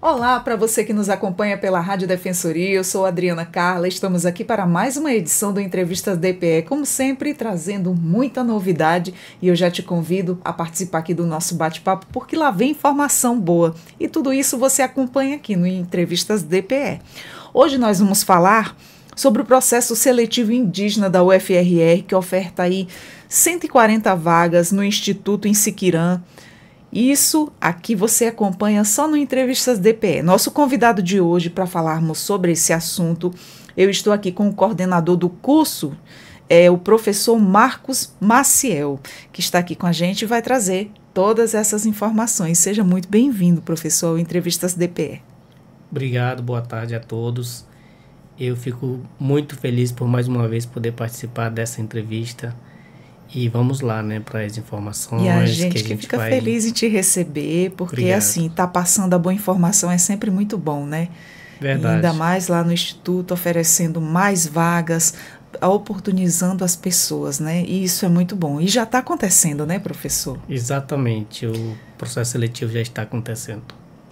Olá para você que nos acompanha pela Rádio Defensoria, eu sou Adriana Carla, estamos aqui para mais uma edição do Entrevistas DPE, como sempre trazendo muita novidade e eu já te convido a participar aqui do nosso bate-papo porque lá vem informação boa e tudo isso você acompanha aqui no Entrevistas DPE. Hoje nós vamos falar sobre o processo seletivo indígena da UFRR que oferta aí 140 vagas no Instituto em Siquirã. Isso aqui você acompanha só no Entrevistas DPE. Nosso convidado de hoje para falarmos sobre esse assunto, eu estou aqui com o coordenador do curso, o professor Marcos Maciel, que está aqui com a gente e vai trazer todas essas informações. Seja muito bem-vindo, professor, ao Entrevistas DPE. Obrigado, boa tarde a todos. Eu fico muito feliz por mais uma vez poder participar dessa entrevista. E vamos lá, né, para as informações. E a gente fica feliz em te receber, porque Obrigado. assim, tá passando a boa informação é sempre muito bom, né? Verdade. E ainda mais lá no Instituto, oferecendo mais vagas, oportunizando as pessoas, né? E isso é muito bom. E já está acontecendo, né, professor? Exatamente, o processo seletivo já está acontecendo.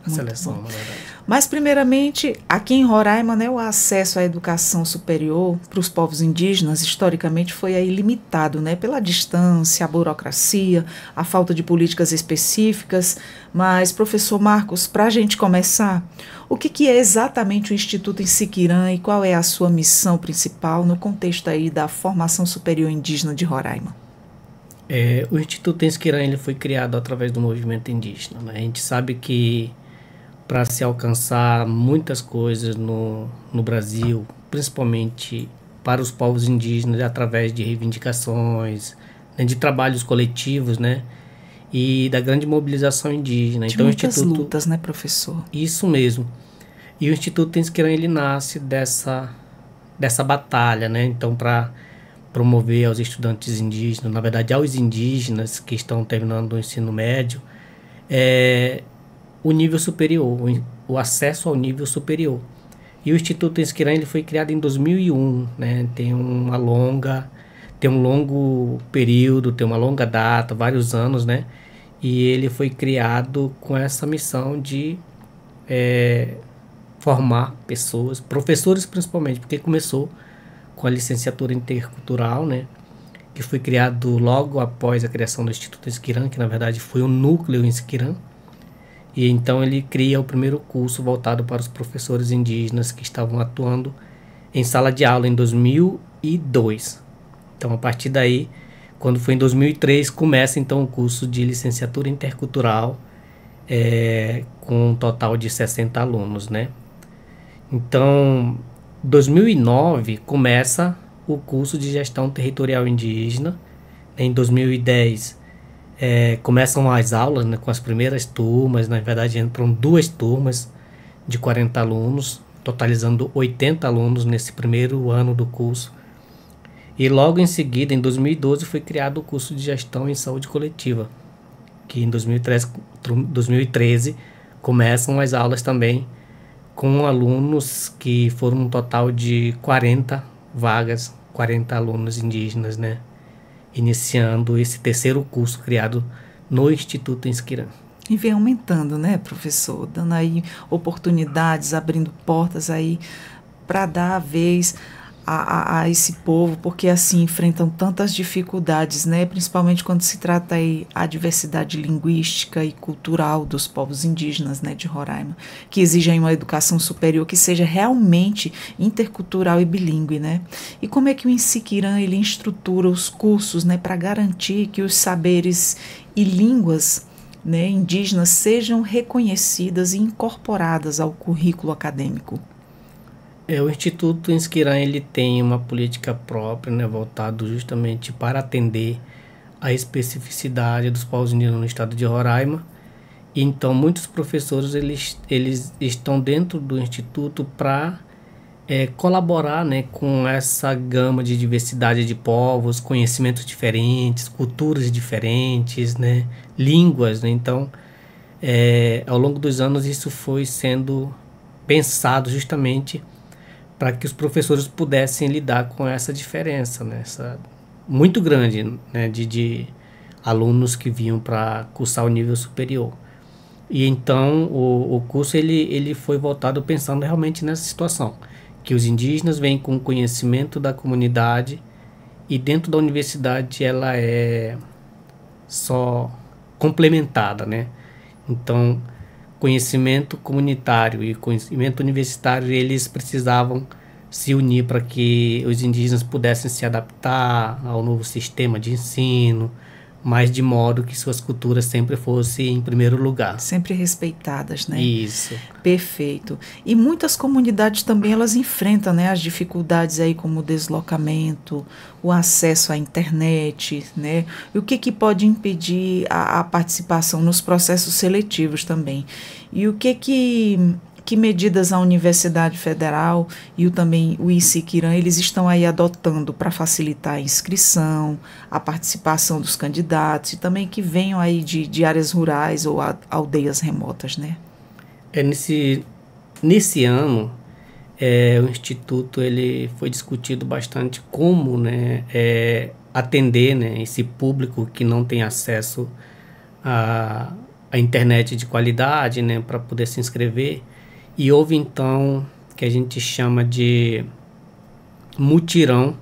A Muito seleção, bom. na verdade. Mas, primeiramente, aqui em Roraima, né, o acesso à educação superior para os povos indígenas, historicamente, foi aí limitado, né, pela distância, a burocracia, a falta de políticas específicas. Mas, professor Marcos, para a gente começar, o que é exatamente o Instituto em Siquirã e qual é a sua missão principal no contexto aí da formação superior indígena de Roraima? O Instituto em Siquirã, ele foi criado através do movimento indígena, né? A gente sabe que para se alcançar muitas coisas no Brasil, principalmente para os povos indígenas, através de reivindicações, né, de trabalhos coletivos, né, e da grande mobilização indígena. De então, muitas o Instituto, lutas, né, professor? Isso mesmo. E o Instituto Insquirã, ele nasce dessa batalha, né, então para promover aos estudantes indígenas, na verdade aos indígenas que estão terminando o ensino médio, o nível superior, o acesso ao nível superior. E o Instituto Insquirã, ele foi criado em 2001, né? Tem um longo período, tem uma longa data, vários anos, né? E ele foi criado com essa missão de formar pessoas, professores principalmente, porque começou com a licenciatura intercultural, né? Que foi criado logo após a criação do Instituto Insquirã, que na verdade foi um núcleo Insquirã. E então ele cria o primeiro curso voltado para os professores indígenas que estavam atuando em sala de aula em 2002. Então, a partir daí, quando foi em 2003, começa então o curso de licenciatura intercultural com um total de 60 alunos, né? Então, 2009 começa o curso de gestão territorial indígena. Em 2010 começam as aulas, né, com as primeiras turmas. Na verdade entram 2 turmas de 40 alunos, totalizando 80 alunos nesse primeiro ano do curso. E logo em seguida, em 2012, foi criado o curso de gestão em saúde coletiva, que em 2013 começam as aulas também com alunos, que foram um total de 40 vagas, 40 alunos indígenas, né? Iniciando esse terceiro curso criado no Instituto Insquirã. E vem aumentando, né, professor? Dando aí oportunidades, abrindo portas aí para dar a vez a esse povo, porque assim enfrentam tantas dificuldades, né? Principalmente quando se trata aí a diversidade linguística e cultural dos povos indígenas, né, de Roraima, que exigem uma educação superior que seja realmente intercultural e bilíngue, né? E como é que o Insiquirã ele estrutura os cursos, né, para garantir que os saberes e línguas, né, indígenas sejam reconhecidas e incorporadas ao currículo acadêmico? O Instituto Insquirã, ele tem uma política própria, né, voltado justamente para atender a especificidade dos povos indígenas no estado de Roraima. E então muitos professores eles estão dentro do Instituto para colaborar, né, com essa gama de diversidade de povos, conhecimentos diferentes, culturas diferentes, né, línguas, né? Então, ao longo dos anos isso foi sendo pensado justamente para que os professores pudessem lidar com essa diferença, né, essa muito grande, né, de alunos que vinham para cursar o nível superior. E então o curso ele foi voltado pensando realmente nessa situação, que os indígenas vêm com conhecimento da comunidade e dentro da universidade ela é só complementada, né? Então, conhecimento comunitário e conhecimento universitário, eles precisavam se unir para que os indígenas pudessem se adaptar ao novo sistema de ensino, mas de modo que suas culturas sempre fossem em primeiro lugar. Sempre respeitadas, né? Isso. Perfeito. E muitas comunidades também elas enfrentam, né, as dificuldades aí como o deslocamento, o acesso à internet, né? E o que pode impedir a participação nos processos seletivos também? E o que medidas a Universidade Federal e também o ICIquirã, eles estão aí adotando para facilitar a inscrição, a participação dos candidatos e também que venham aí de áreas rurais ou aldeias remotas, né? Nesse ano, o Instituto ele foi discutido bastante como, né, atender, né, esse público que não tem acesso à internet de qualidade, né, para poder se inscrever. E houve então que a gente chama de mutirão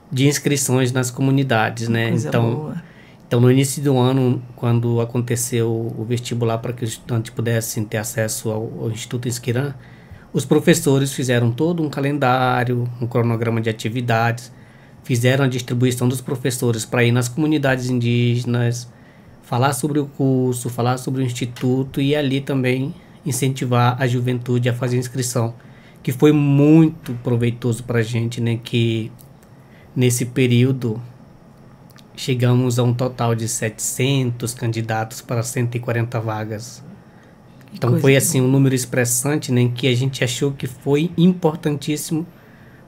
de inscrições nas comunidades, né? Coisa boa. Então, no início do ano, quando aconteceu o vestibular para que os estudantes pudessem ter acesso ao Instituto ICIquirã, os professores fizeram todo um calendário, um cronograma de atividades, fizeram a distribuição dos professores para ir nas comunidades indígenas, falar sobre o curso, falar sobre o Instituto e ali também incentivar a juventude a fazer inscrição, que foi muito proveitoso para a gente, né? Que nesse período chegamos a um total de 700 candidatos para 140 vagas. Então foi assim um número expressante, né, que a gente achou que foi importantíssimo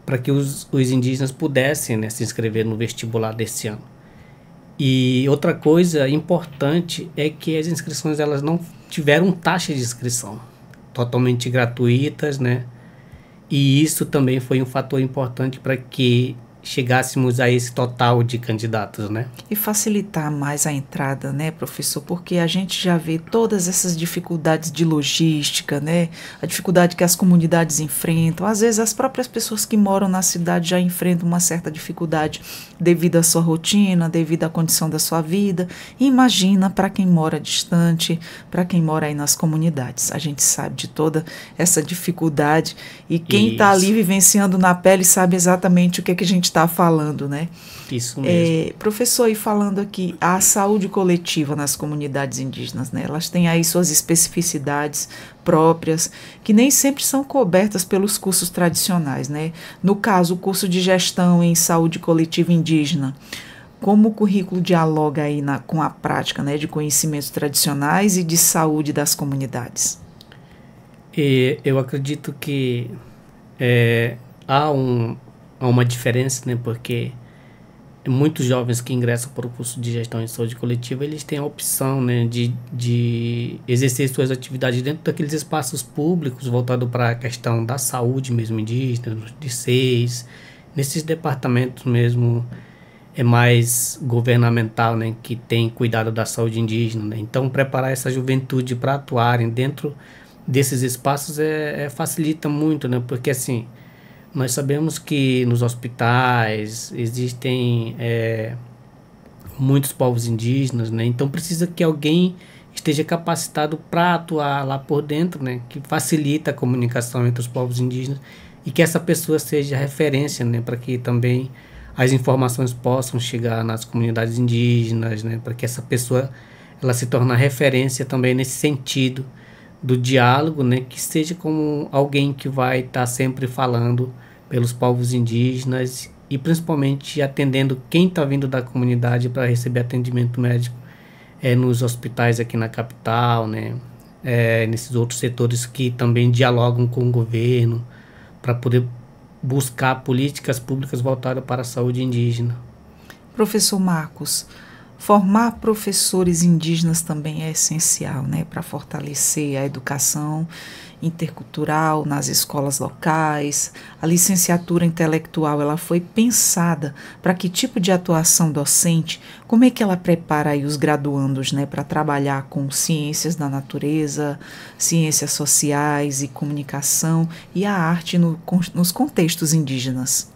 para que os indígenas pudessem, né, se inscrever no vestibular desse ano. E outra coisa importante é que as inscrições elas não tiveram taxa de inscrição, totalmente gratuitas, né? E isso também foi um fator importante para que chegássemos a esse total de candidatos, né? E facilitar mais a entrada, né, professor? Porque a gente já vê todas essas dificuldades de logística, né? A dificuldade que as comunidades enfrentam. Às vezes as próprias pessoas que moram na cidade já enfrentam uma certa dificuldade devido à sua rotina, devido à condição da sua vida. E imagina para quem mora distante, para quem mora aí nas comunidades. A gente sabe de toda essa dificuldade e quem está ali vivenciando na pele sabe exatamente o que a gente está falando, né? Isso mesmo. Professor, e falando aqui, a saúde coletiva nas comunidades indígenas, né? Elas têm aí suas especificidades próprias, que nem sempre são cobertas pelos cursos tradicionais, né? No caso, o curso de gestão em saúde coletiva indígena, como o currículo dialoga aí com a prática, né, de conhecimentos tradicionais e de saúde das comunidades? Eu acredito que há uma diferença, né, porque muitos jovens que ingressam para o curso de gestão em saúde coletiva, eles têm a opção, né, de exercer suas atividades dentro daqueles espaços públicos voltados para a questão da saúde mesmo indígena, de SEIs, nesses departamentos mesmo mais governamental, né, que tem cuidado da saúde indígena, né? Então preparar essa juventude para atuarem dentro desses espaços facilita muito, né, porque assim nós sabemos que nos hospitais existem muitos povos indígenas, né? Então precisa que alguém esteja capacitado para atuar lá por dentro, né? Que facilita a comunicação entre os povos indígenas e que essa pessoa seja referência, né? Para que também as informações possam chegar nas comunidades indígenas, né? Para que essa pessoa ela se torne referência também nesse sentido do diálogo, né, que seja como alguém que vai estar sempre falando pelos povos indígenas e principalmente atendendo quem está vindo da comunidade para receber atendimento médico nos hospitais aqui na capital, né, nesses outros setores que também dialogam com o governo para poder buscar políticas públicas voltadas para a saúde indígena. Professor Marcos, Formar professores indígenas também é essencial, né, para fortalecer a educação intercultural nas escolas locais. A licenciatura intelectual, ela foi pensada para que tipo de atuação docente? Como é que ela prepara aí os graduandos, né, para trabalhar com ciências da natureza, ciências sociais e comunicação e a arte nos contextos indígenas?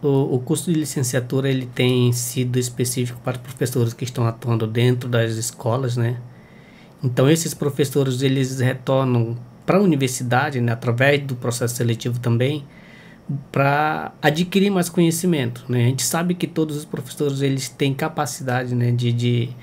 O curso de licenciatura ele tem sido específico para professores que estão atuando dentro das escolas, né? Então esses professores eles retornam para a universidade, né, através do processo seletivo também, para adquirir mais conhecimento, né? A gente sabe que todos os professores eles têm capacidade, né, de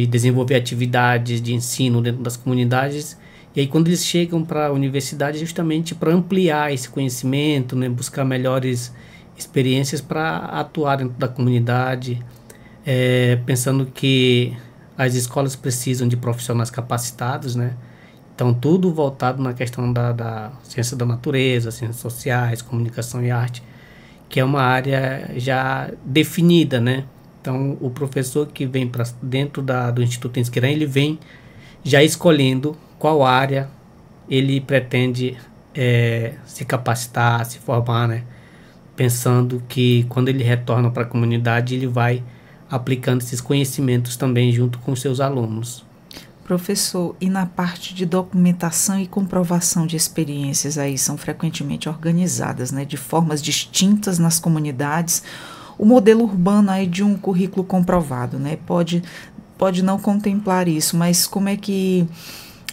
desenvolver atividades de ensino dentro das comunidades. E aí quando eles chegam para a universidade é justamente para ampliar esse conhecimento, né, buscar melhores experiências para atuar dentro da comunidade, pensando que as escolas precisam de profissionais capacitados, né? Então tudo voltado na questão da ciência da natureza, ciências sociais, comunicação e arte, que é uma área já definida, né? Então o professor que vem para dentro do Instituto Insquiran, ele vem já escolhendo qual área ele pretende se capacitar, se formar, né? Pensando que quando ele retorna para a comunidade, ele vai aplicando esses conhecimentos também junto com os seus alunos. Professor, e na parte de documentação e comprovação de experiências aí são frequentemente organizadas, né, de formas distintas nas comunidades. O modelo urbano aí de um currículo comprovado, né, pode não contemplar isso, mas como é que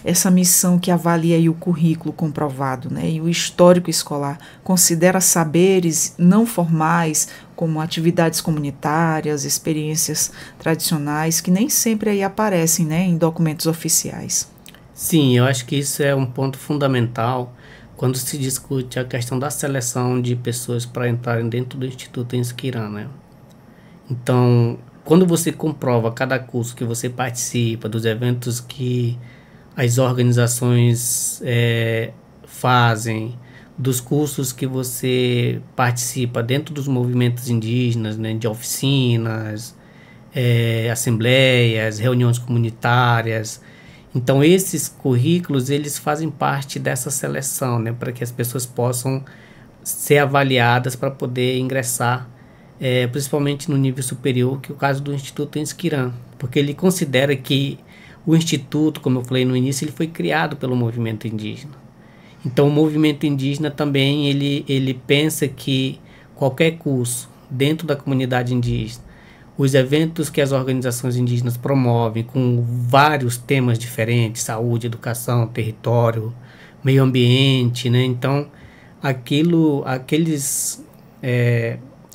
essa missão que avalia aí o currículo comprovado, né, e o histórico escolar considera saberes não formais como atividades comunitárias, experiências tradicionais que nem sempre aí aparecem, né, em documentos oficiais? Sim, eu acho que isso é um ponto fundamental quando se discute a questão da seleção de pessoas para entrarem dentro do Instituto Insquiran, né? Então, quando você comprova cada curso que você participa, dos eventos que as organizações fazem, dos cursos que você participa dentro dos movimentos indígenas, né, de oficinas, assembleias, reuniões comunitárias. Então esses currículos eles fazem parte dessa seleção, né, para que as pessoas possam ser avaliadas para poder ingressar, principalmente no nível superior, que é o caso do Instituto Insquiran, porque ele considera que o Instituto, como eu falei no início, ele foi criado pelo movimento indígena. Então o movimento indígena também ele pensa que qualquer curso dentro da comunidade indígena, os eventos que as organizações indígenas promovem com vários temas diferentes, saúde, educação, território, meio ambiente, né? Então aqueles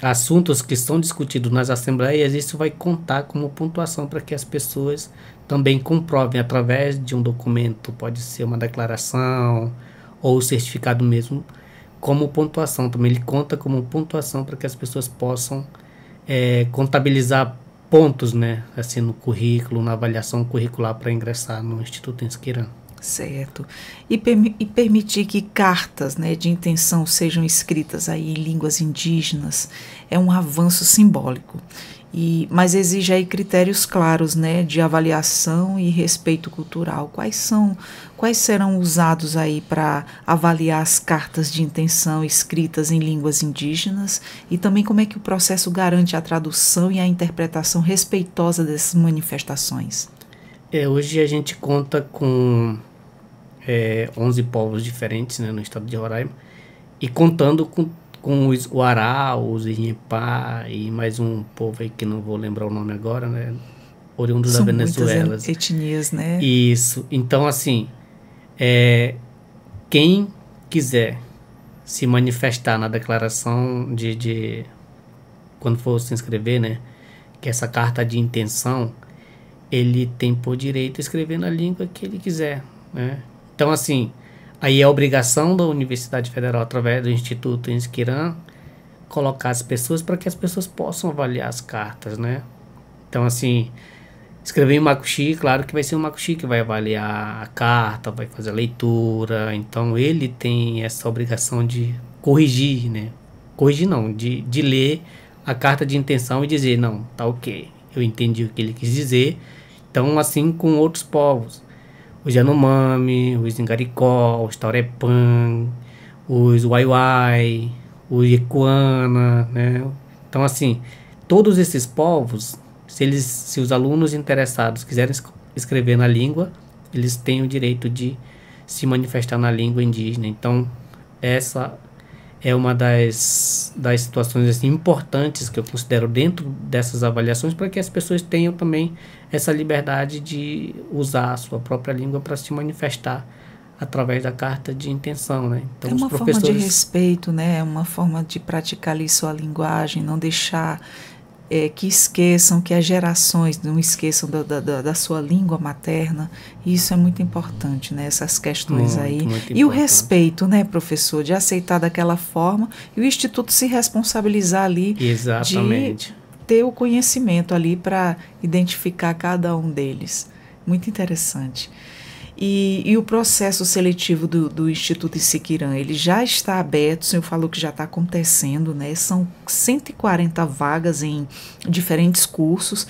assuntos que são discutidos nas assembleias, isso vai contar como pontuação para que as pessoas também comprovem através de um documento, pode ser uma declaração ou certificado mesmo, como pontuação. Também ele conta como pontuação para que as pessoas possam contabilizar pontos, né, assim, no currículo, na avaliação curricular para ingressar no Instituto Insquiran. Certo. E permitir que cartas, né, de intenção sejam escritas aí em línguas indígenas é um avanço simbólico. Mas exige aí critérios claros, né, de avaliação e respeito cultural. Quais serão usados aí para avaliar as cartas de intenção escritas em línguas indígenas e também como é que o processo garante a tradução e a interpretação respeitosa dessas manifestações? Hoje a gente conta com 11 povos diferentes, né, no estado de Roraima, e contando com o Ará, os Inhepá e mais um povo aí que não vou lembrar o nome agora, né? Oriundos da Venezuela. Muitas etnias, né? Isso. Então, assim, quem quiser se manifestar na declaração de quando for se inscrever, né? Que essa carta de intenção, ele tem por direito escrever na língua que ele quiser, né? Então, assim, aí é a obrigação da Universidade Federal, através do Instituto Insquiran, colocar as pessoas para que as pessoas possam avaliar as cartas, né? Então, assim, escrever em Macuxi, claro que vai ser um Macuxi que vai avaliar a carta, vai fazer a leitura. Então, ele tem essa obrigação de corrigir, né? Corrigir não, de ler a carta de intenção e dizer, não, tá ok, eu entendi o que ele quis dizer. Então, assim com outros povos, os Yanomami, os Ingaricó, os Taurepã, os Waiwai, os Yecuana, né? Então, assim, todos esses povos, se os alunos interessados quiserem escrever na língua, eles têm o direito de se manifestar na língua indígena. Então, essa é uma das situações assim, importantes que eu considero dentro dessas avaliações, para que as pessoas tenham também essa liberdade de usar a sua própria língua para se manifestar através da carta de intenção, né? Então, é os uma forma de professores... respeito, né? É uma forma de praticar ali sua linguagem, não deixar que esqueçam, que as gerações não esqueçam da sua língua materna. Isso é muito importante, né? Essas questões Muito, aí. muito E o importante. respeito, né, professor? De aceitar daquela forma e o Instituto se responsabilizar ali Exatamente. de ter o conhecimento ali para identificar cada um deles. Muito interessante. E o processo seletivo do Instituto Isiquirã, ele já está aberto, o senhor falou que já está acontecendo, né? São 140 vagas em diferentes cursos.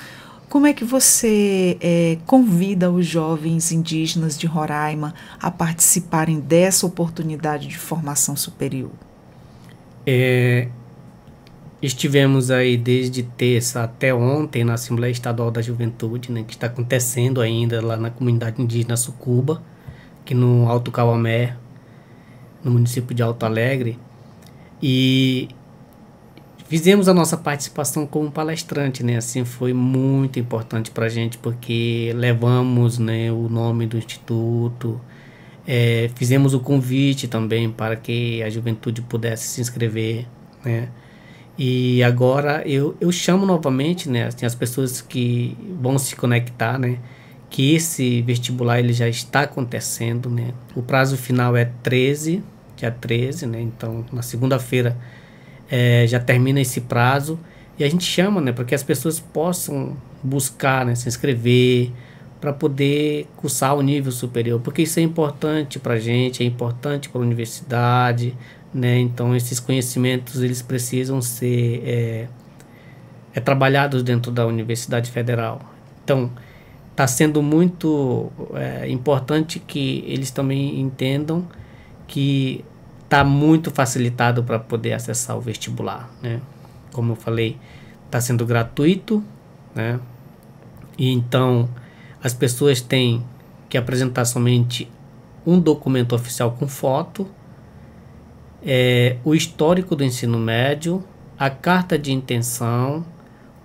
Como é que você convida os jovens indígenas de Roraima a participarem dessa oportunidade de formação superior? Estivemos aí desde terça até ontem na Assembleia Estadual da Juventude, né, que está acontecendo ainda lá na comunidade indígena Sucuba, aqui no Alto Cauamé, no município de Alto Alegre, e fizemos a nossa participação como palestrante, né, assim foi muito importante para a gente, porque levamos, né, o nome do Instituto, fizemos o convite também para que a juventude pudesse se inscrever, né. E agora eu chamo novamente, né, assim, as pessoas que vão se conectar, né, que esse vestibular ele já está acontecendo, né. O prazo final é dia 13, né, então na segunda-feira já termina esse prazo e a gente chama, né, para que as pessoas possam buscar, né, se inscrever para poder cursar o nível superior, porque isso é importante para a gente, é importante para a universidade, né? Então esses conhecimentos eles precisam ser trabalhados dentro da Universidade Federal. Então está sendo muito importante que eles também entendam que está muito facilitado para poder acessar o vestibular, né? Como eu falei, está sendo gratuito, né? E então as pessoas têm que apresentar somente um documento oficial com foto, o histórico do ensino médio, a carta de intenção,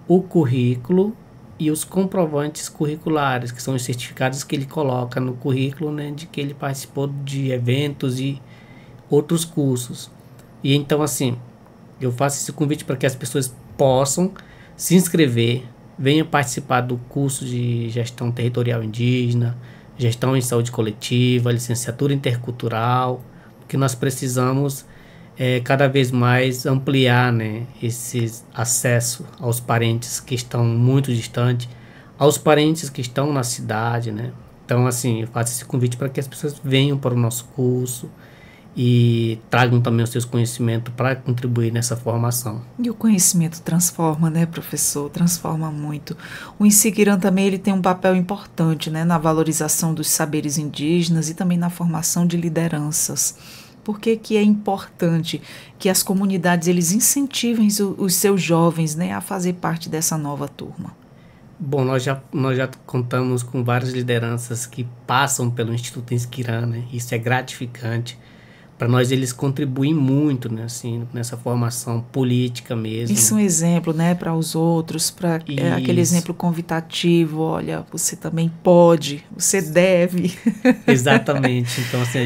o currículo e os comprovantes curriculares, que são os certificados que ele coloca no currículo, né, de que ele participou de eventos e outros cursos. E então, assim, eu faço esse convite para que as pessoas possam se inscrever, venham participar do curso de gestão territorial indígena, gestão em saúde coletiva, licenciatura intercultural, que nós precisamos cada vez mais ampliar, né, esse acesso aos parentes que estão muito distantes, aos parentes que estão na cidade, né. Então, assim, eu faço esse convite para que as pessoas venham para o nosso curso e tragam também os seus conhecimentos para contribuir nessa formação. E o conhecimento transforma, né, professor? Transforma muito. O Isiquirã também ele tem um papel importante, né, na valorização dos saberes indígenas e também na formação de lideranças. Por que é importante que as comunidades eles incentivem os seus jovens, né, a fazer parte dessa nova turma? Bom, nós já contamos com várias lideranças que passam pelo Instituto Isiquirã, né? Isso é gratificante. Para nós eles contribuem muito, né, assim, nessa formação política mesmo. Isso é um exemplo, né, para os outros, para aquele exemplo convidativo, olha, você também pode, você deve. Exatamente. Então, assim,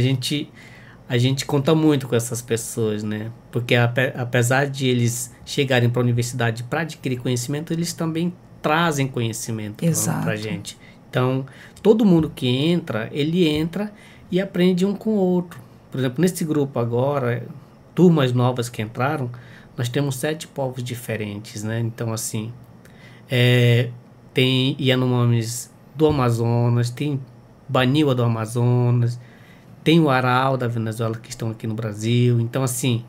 a gente conta muito com essas pessoas, né? Porque apesar de eles chegarem para a universidade para adquirir conhecimento, eles também trazem conhecimento para a gente. Então, todo mundo que entra, ele entra e aprende um com o outro. Por exemplo, nesse grupo agora, turmas novas que entraram, nós temos 7 povos diferentes, né? Então, assim, tem Yanomamis do Amazonas, tem Baniwa do Amazonas, tem o Aral da Venezuela que estão aqui no Brasil. Então, assim,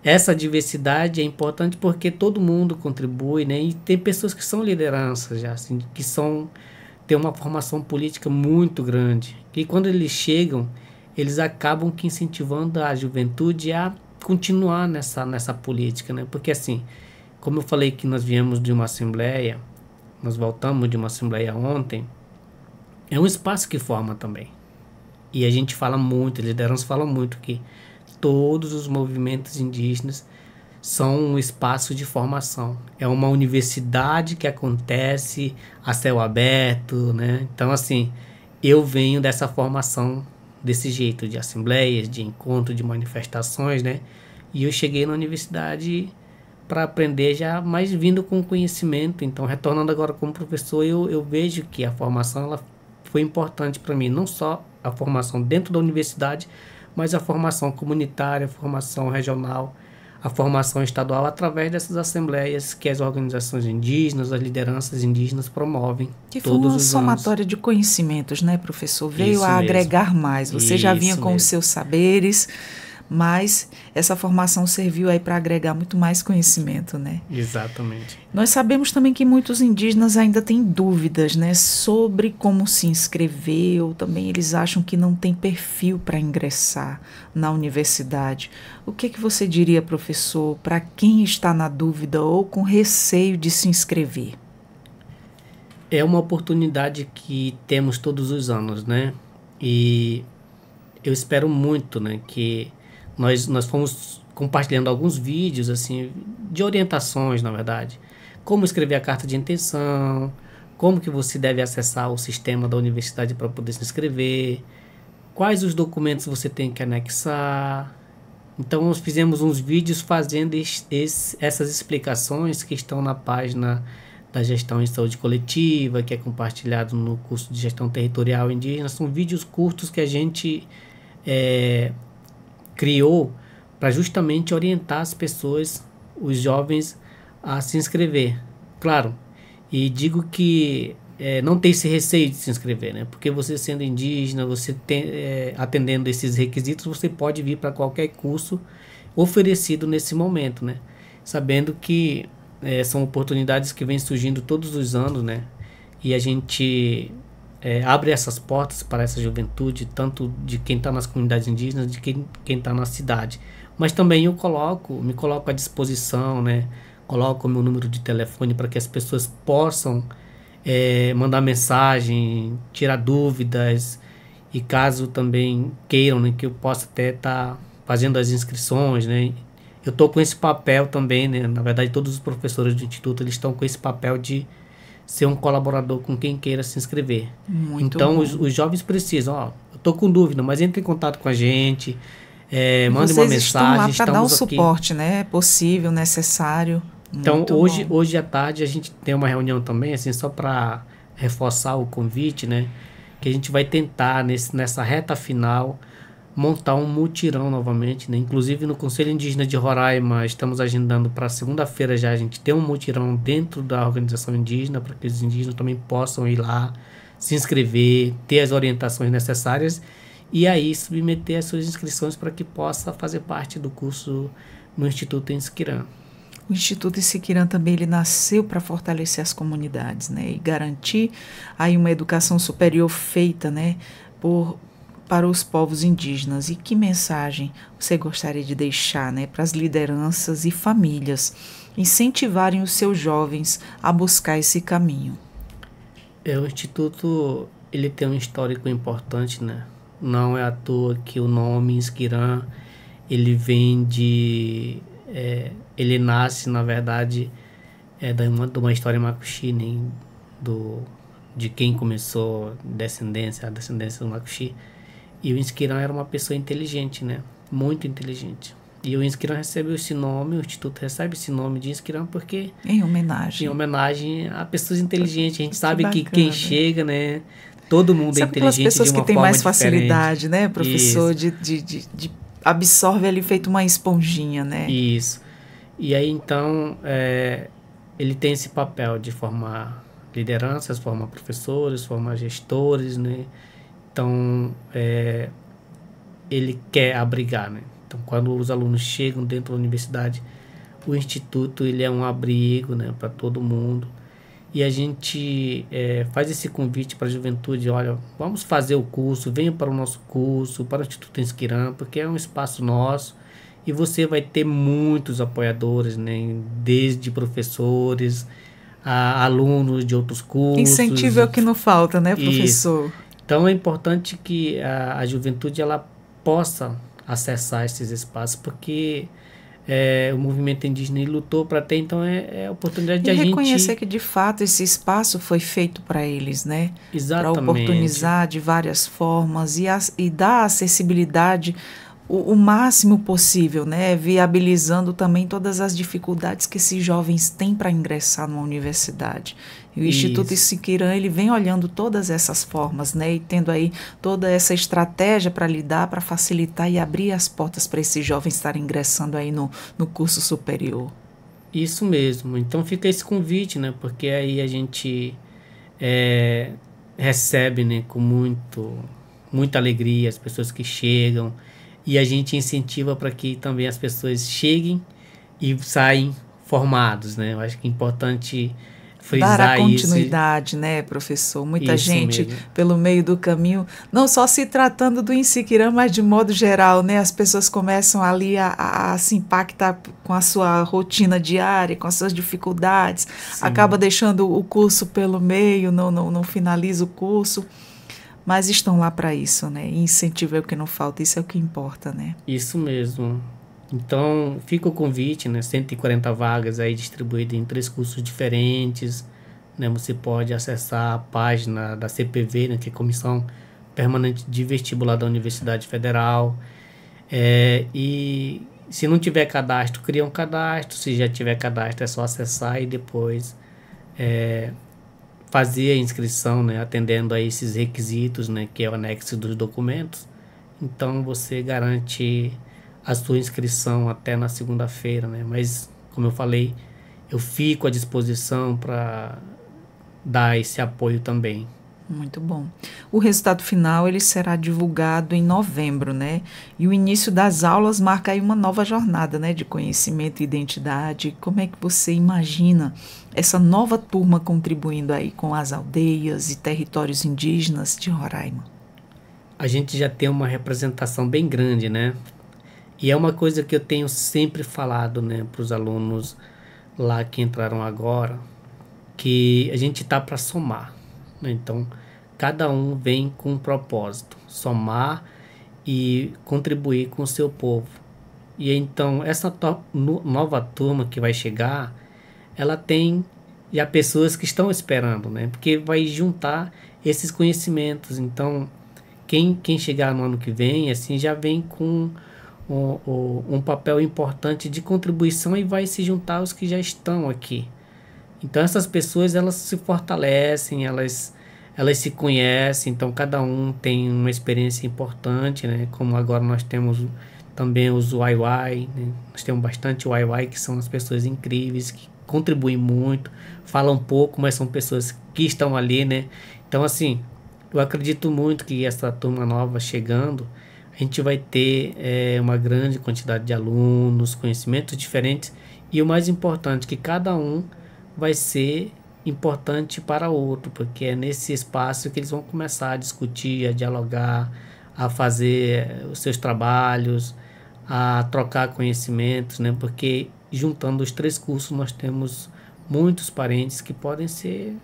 essa diversidade é importante porque todo mundo contribui, né? E tem pessoas que são lideranças já, assim, que têm uma formação política muito grande. E quando eles chegam, eles acabam que incentivando a juventude a continuar nessa política, né? Porque assim, como eu falei que nós viemos de uma assembleia, nós voltamos de uma assembleia ontem, é um espaço que forma também. E a gente fala muito, a liderança fala muito que todos os movimentos indígenas são um espaço de formação. É uma universidade que acontece a céu aberto, né? Então, assim, eu venho dessa formação desse jeito, de assembleias, de encontro, de manifestações, né? E eu cheguei na universidade para aprender já mais vindo com conhecimento. Então, retornando agora como professor, eu vejo que a formação ela foi importante para mim, não só a formação dentro da universidade, mas a formação comunitária, a formação regional, a formação estadual, através dessas assembleias que as organizações indígenas, as lideranças indígenas promovem que foi todos uma os somatória anos. de conhecimentos, né, professor? Veio Isso a mesmo. agregar mais. Você já vinha Isso com os mesmo. seus saberes, mas essa formação serviu aí para agregar muito mais conhecimento, né? Exatamente. Nós sabemos também que muitos indígenas ainda têm dúvidas, né, sobre como se inscrever, ou também eles acham que não tem perfil para ingressar na universidade. O que você diria, professor, para quem está na dúvida ou com receio de se inscrever? É uma oportunidade que temos todos os anos, né? E eu espero muito, né, que nós fomos compartilhando alguns vídeos, assim, de orientações, na verdade. Como escrever a carta de intenção, como que você deve acessar o sistema da universidade para poder se inscrever, quais os documentos você tem que anexar. Então, nós fizemos uns vídeos fazendo essas explicações que estão na página da Gestão em Saúde Coletiva, que é compartilhado no curso de Gestão Territorial Indígena. São vídeos curtos que a gente criou para justamente orientar as pessoas, os jovens, a se inscrever. Claro, e digo que não tem esse receio de se inscrever, né? Porque você sendo indígena, você atendendo esses requisitos, você pode vir para qualquer curso oferecido nesse momento, né? Sabendo que são oportunidades que vêm surgindo todos os anos, né? E a gente abre essas portas para essa juventude, tanto de quem está nas comunidades indígenas, de quem está na cidade. Mas também eu me coloco à disposição, né? Coloco o meu número de telefone para que as pessoas possam mandar mensagem, tirar dúvidas, e caso também queiram, né, que eu possa até estar fazendo as inscrições, né? Eu estou com esse papel também, né? Na verdade, todos os professores do Instituto eles estão com esse papel de ser um colaborador com quem queira se inscrever. Muito Então, bom. os jovens precisam, eu estou com dúvida, mas entre em contato com a gente, mande uma Vocês estão lá mensagem, para dar o estamos aqui. suporte, né? Possível, necessário. Então, Muito bom. hoje à tarde a gente tem uma reunião também, assim, só para reforçar o convite, né? Que a gente vai tentar, nessa reta final, montar um mutirão novamente, né? Inclusive no Conselho Indígena de Roraima, estamos agendando para segunda-feira já a gente ter um mutirão dentro da organização indígena, para que os indígenas também possam ir lá, se inscrever, ter as orientações necessárias e aí submeter as suas inscrições para que possa fazer parte do curso no Instituto Insquirã. O Instituto Insquirã também ele nasceu para fortalecer as comunidades, né, e garantir aí uma educação superior feita, né, para os povos indígenas. E que mensagem você gostaria de deixar, né, para as lideranças e famílias incentivarem os seus jovens a buscar esse caminho? O Instituto ele tem um histórico importante, né? Não é à toa que o nome Insquirã ele vem ele nasce, na verdade, de uma história macuxi, né? De quem começou a descendência do macuxi. E o Insquirã era uma pessoa inteligente, né? Muito inteligente. E o Insquirã recebeu esse nome, o Instituto recebe esse nome de Insquirã porque... Em homenagem a pessoas inteligentes. A gente Que sabe que bacana. quem chega, né? Todo mundo Sabe é aquelas inteligente pessoas de uma que têm forma mais diferente. facilidade, né, professor, Isso. de absorve ali feito uma esponjinha, né? Isso. E aí, então, ele tem esse papel de formar lideranças, formar professores, formar gestores, né? Então, ele quer abrigar, né? Então, quando os alunos chegam dentro da universidade, o Instituto ele é um abrigo, né, para todo mundo. E a gente faz esse convite para a juventude, olha, vamos fazer o curso, venha para o nosso curso, para o Instituto Inspiram, porque é um espaço nosso e você vai ter muitos apoiadores, né, desde professores, a alunos de outros cursos. Incentivo é o que não falta, né, professor? Isso. Então é importante que a juventude ela possa acessar esses espaços, porque o movimento indígena ele lutou para ter, então é a oportunidade de a gente reconhecer que de fato esse espaço foi feito para eles, né? Exatamente. Para oportunizar de várias formas e dar acessibilidade o máximo possível, né? Viabilizando também todas as dificuldades que esses jovens têm para ingressar numa universidade. E o Instituto Inspiram, ele vem olhando todas essas formas, né? E tendo aí toda essa estratégia para lidar, para facilitar e abrir as portas para esses jovens estarem ingressando aí no curso superior. Isso mesmo. Então fica esse convite, né? Porque aí a gente recebe, né, com muita alegria as pessoas que chegam, e a gente incentiva para que também as pessoas cheguem e saem formados, né? Eu acho que é importante frisar dar a continuidade, né, professor? Muita gente mesmo. Pelo meio do caminho, não só se tratando do Inspiram, mas de modo geral, né, as pessoas começam ali a se impactar com a sua rotina diária, com as suas dificuldades, Sim. acaba deixando o curso pelo meio, não finaliza o curso, mas estão lá para isso, né? E incentivo é o que não falta, isso é o que importa, né? Isso mesmo. Então, fica o convite, né? 140 vagas aí distribuídas em 3 cursos diferentes, né? Você pode acessar a página da CPV, né? Que é a Comissão Permanente de Vestibular da Universidade Federal. E se não tiver cadastro, cria um cadastro. Se já tiver cadastro, é só acessar e depois fazer a inscrição, né? Atendendo a esses requisitos, né? Que é o anexo dos documentos. Então, você garante a sua inscrição até na segunda-feira, né? Mas, como eu falei, eu fico à disposição para dar esse apoio também. Muito bom. O resultado final ele será divulgado em novembro, né? E o início das aulas marca aí uma nova jornada, né? De conhecimento e identidade. Como é que você imagina essa nova turma contribuindo aí com as aldeias e territórios indígenas de Roraima? A gente já tem uma representação bem grande, né? E é uma coisa que eu tenho sempre falado, né, para os alunos lá que entraram agora, que a gente está para somar, né? Então, cada um vem com um propósito, somar e contribuir com o seu povo. E então, essa nova turma que vai chegar, ela tem já pessoas que estão esperando, né? Porque vai juntar esses conhecimentos. Então, quem chegar no ano que vem, assim, já vem com um papel importante de contribuição e vai se juntar aos que já estão aqui. Então essas pessoas elas se fortalecem, elas se conhecem, então cada um tem uma experiência importante, né? Como agora nós temos também os YY, né? Nós temos bastante YY, que são as pessoas incríveis, que contribuem muito, falam pouco, mas são pessoas que estão ali, né? Então assim, eu acredito muito que essa turma nova chegando, a gente vai ter uma grande quantidade de alunos, conhecimentos diferentes, e o mais importante, que cada um vai ser importante para o outro, porque é nesse espaço que eles vão começar a discutir, a dialogar, a fazer os seus trabalhos, a trocar conhecimentos, né? Porque juntando os 3 cursos nós temos muitos parentes que podem ser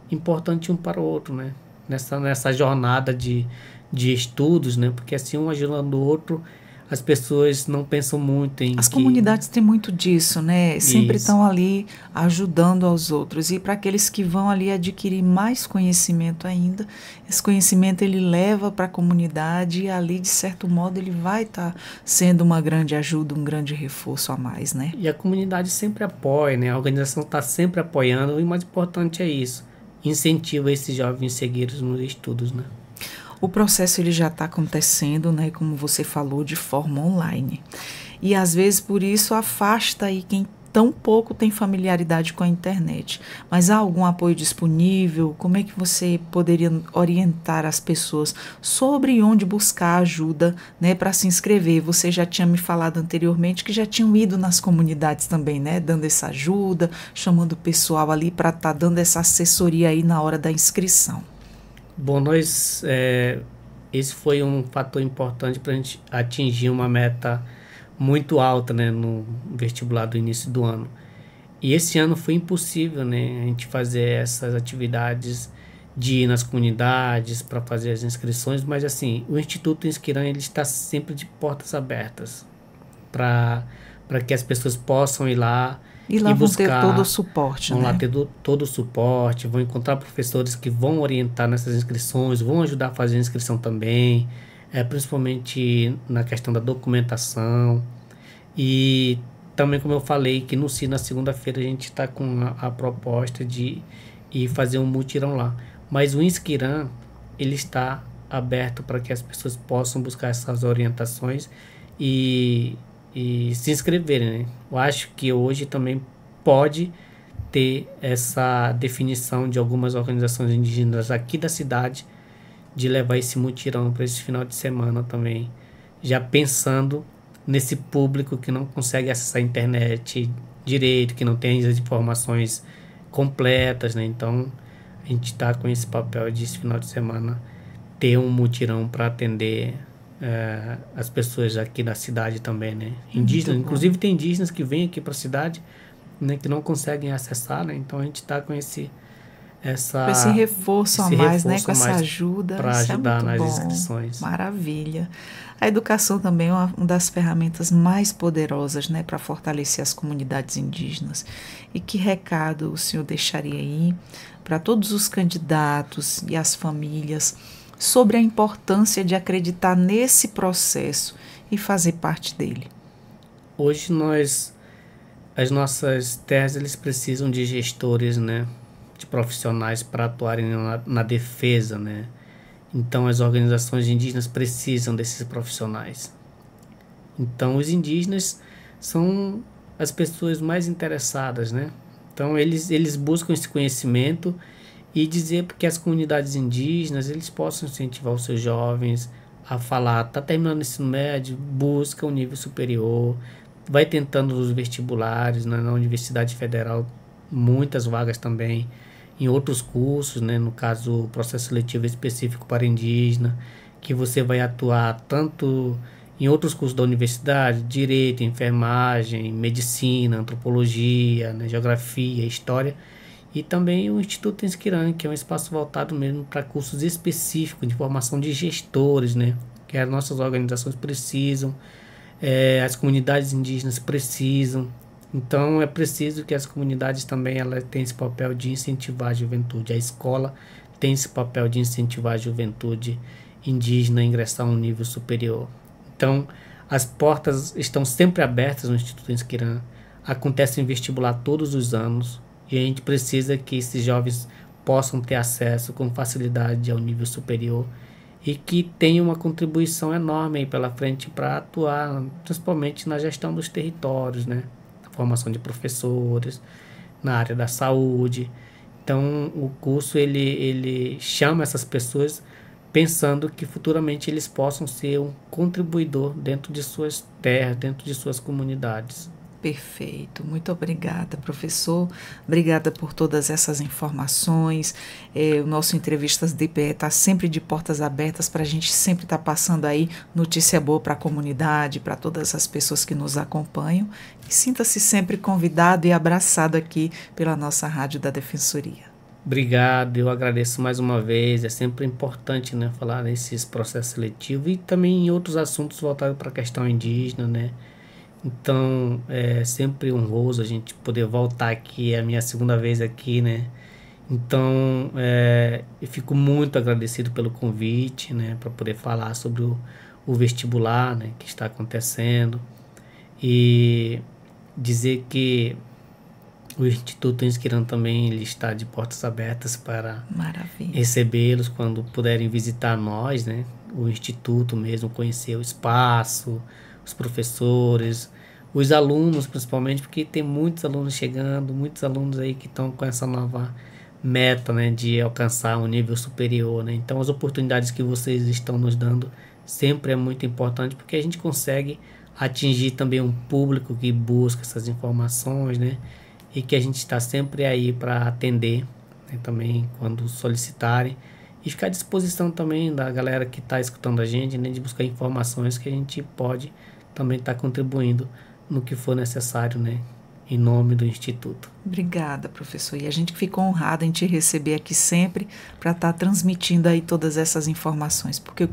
importantes um para o outro, né? Nessa jornada de estudos, né? Porque assim, um ajudando o outro, as pessoas não pensam muito em As comunidades têm muito disso, né? Sempre estão ali ajudando aos outros. E para aqueles que vão ali adquirir mais conhecimento ainda, esse conhecimento ele leva para a comunidade e ali, de certo modo, ele vai estar sendo uma grande ajuda, um grande reforço a mais, né? E a comunidade sempre apoia, né? A organização está sempre apoiando, e o mais importante é isso, incentiva esses jovens seguirem nos estudos, né? O processo ele já está acontecendo, né, como você falou, de forma online. E às vezes por isso afasta aí quem tão pouco têm familiaridade com a internet. Mas há algum apoio disponível? Como é que você poderia orientar as pessoas sobre onde buscar ajuda, né, para se inscrever? Você já tinha me falado anteriormente que já tinham ido nas comunidades também, né, dando essa ajuda, chamando o pessoal ali para estar dando essa assessoria aí na hora da inscrição. Bom, esse foi um fator importante para a gente atingir uma meta muito alta, né, no vestibular do início do ano. E esse ano foi impossível, né, a gente fazer essas atividades de ir nas comunidades para fazer as inscrições, mas assim, o Instituto Insquiran, ele está sempre de portas abertas para que as pessoas possam ir lá E lá e vão ter buscar, todo o suporte, vão lá né? ter todo o suporte, vão encontrar professores que vão orientar nessas inscrições, vão ajudar a fazer a inscrição também, principalmente na questão da documentação. E também, como eu falei, que no CI, na segunda-feira, a gente está com a proposta de ir fazer um mutirão lá. Mas o Insquiran, ele está aberto para que as pessoas possam buscar essas orientações e, e se inscreverem, né? Eu acho que hoje também pode ter essa definição de algumas organizações indígenas aqui da cidade de levar esse mutirão para esse final de semana também, já pensando nesse público que não consegue acessar a internet direito, que não tem as informações completas, né? Então, a gente está com esse papel de esse final de semana ter um mutirão para atender as pessoas aqui da cidade também, né? Indígenas, inclusive tem indígenas que vêm aqui para a cidade, né, que não conseguem acessar, né? Então a gente está com esse reforço a mais, né? Com essa ajuda. para ajudar nas inscrições. Maravilha. A educação também é uma das ferramentas mais poderosas, né, para fortalecer as comunidades indígenas. E que recado o senhor deixaria aí para todos os candidatos e as famílias sobre a importância de acreditar nesse processo e fazer parte dele? Hoje as nossas terras, eles precisam de gestores, né, de profissionais para atuarem na defesa, né? Então as organizações indígenas precisam desses profissionais. Então os indígenas são as pessoas mais interessadas, né? Então eles buscam esse conhecimento e dizer que as comunidades indígenas, eles possam incentivar os seus jovens a falar, tá terminando o ensino médio, busca um nível superior, vai tentando os vestibulares, né, na Universidade Federal, muitas vagas também, em outros cursos, né, no caso, o processo seletivo específico para indígena, que você vai atuar tanto em outros cursos da universidade, direito, enfermagem, medicina, antropologia, né, geografia, história, e também o Instituto Insquiran, que é um espaço voltado mesmo para cursos específicos de formação de gestores, né, que as nossas organizações precisam, as comunidades indígenas precisam. Então é preciso que as comunidades também elas tenham esse papel de incentivar a juventude. A escola tem esse papel de incentivar a juventude indígena a ingressar a um nível superior. Então as portas estão sempre abertas no Instituto Insquiran. Acontece em vestibular todos os anos e a gente precisa que esses jovens possam ter acesso com facilidade ao nível superior e que tenham uma contribuição enorme aí pela frente para atuar, principalmente na gestão dos territórios, né? Formação de professores, na área da saúde. Então, o curso ele chama essas pessoas pensando que futuramente eles possam ser um contribuidor dentro de suas terras, dentro de suas comunidades. Perfeito, muito obrigada, professor. Obrigada por todas essas informações. O nosso Entrevistas DPE está sempre de portas abertas para a gente sempre estar passando aí notícia boa para a comunidade, para todas as pessoas que nos acompanham. E sinta-se sempre convidado e abraçado aqui pela nossa Rádio da Defensoria. Obrigado, eu agradeço mais uma vez. É sempre importante, né, falar nesses processos seletivos e também em outros assuntos voltados para a questão indígena, né? Então, é sempre honroso a gente poder voltar aqui, é a minha segunda vez aqui, né? Então, eu fico muito agradecido pelo convite, né? Para poder falar sobre o vestibular, né? Que está acontecendo. E dizer que o Instituto Insquiran também ele está de portas abertas para recebê-los quando puderem visitar nós, né? O Instituto mesmo, conhecer o espaço, os professores, os alunos, principalmente, porque tem muitos alunos chegando, muitos alunos aí que estão com essa nova meta, né, de alcançar um nível superior, né? Então, as oportunidades que vocês estão nos dando sempre é muito importante, porque a gente consegue atingir também um público que busca essas informações, né? E que a gente está sempre aí para atender, né, também quando solicitarem, e ficar à disposição também da galera que está escutando a gente, né, de buscar informações que a gente pode também estar contribuindo no que for necessário, né, em nome do Instituto. Obrigada, professor. E a gente fica honrada em te receber aqui sempre para estar transmitindo aí todas essas informações, porque o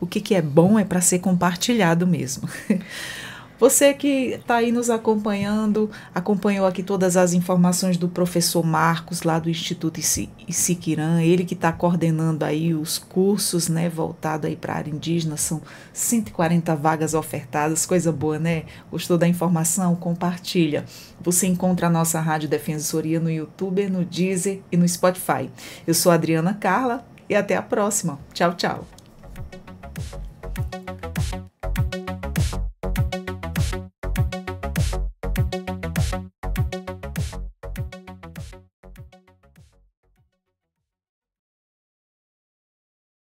que é bom é para ser compartilhado mesmo. Você que está aí nos acompanhando, acompanhou aqui todas as informações do professor Marcos, lá do Instituto Isiquirã, ele que está coordenando aí os cursos, né, voltado aí para a área indígena, são 140 vagas ofertadas, coisa boa, né? Gostou da informação? Compartilha. Você encontra a nossa Rádio Defensoria no YouTube, no Deezer e no Spotify. Eu sou a Adriana Carla e até a próxima. Tchau, tchau.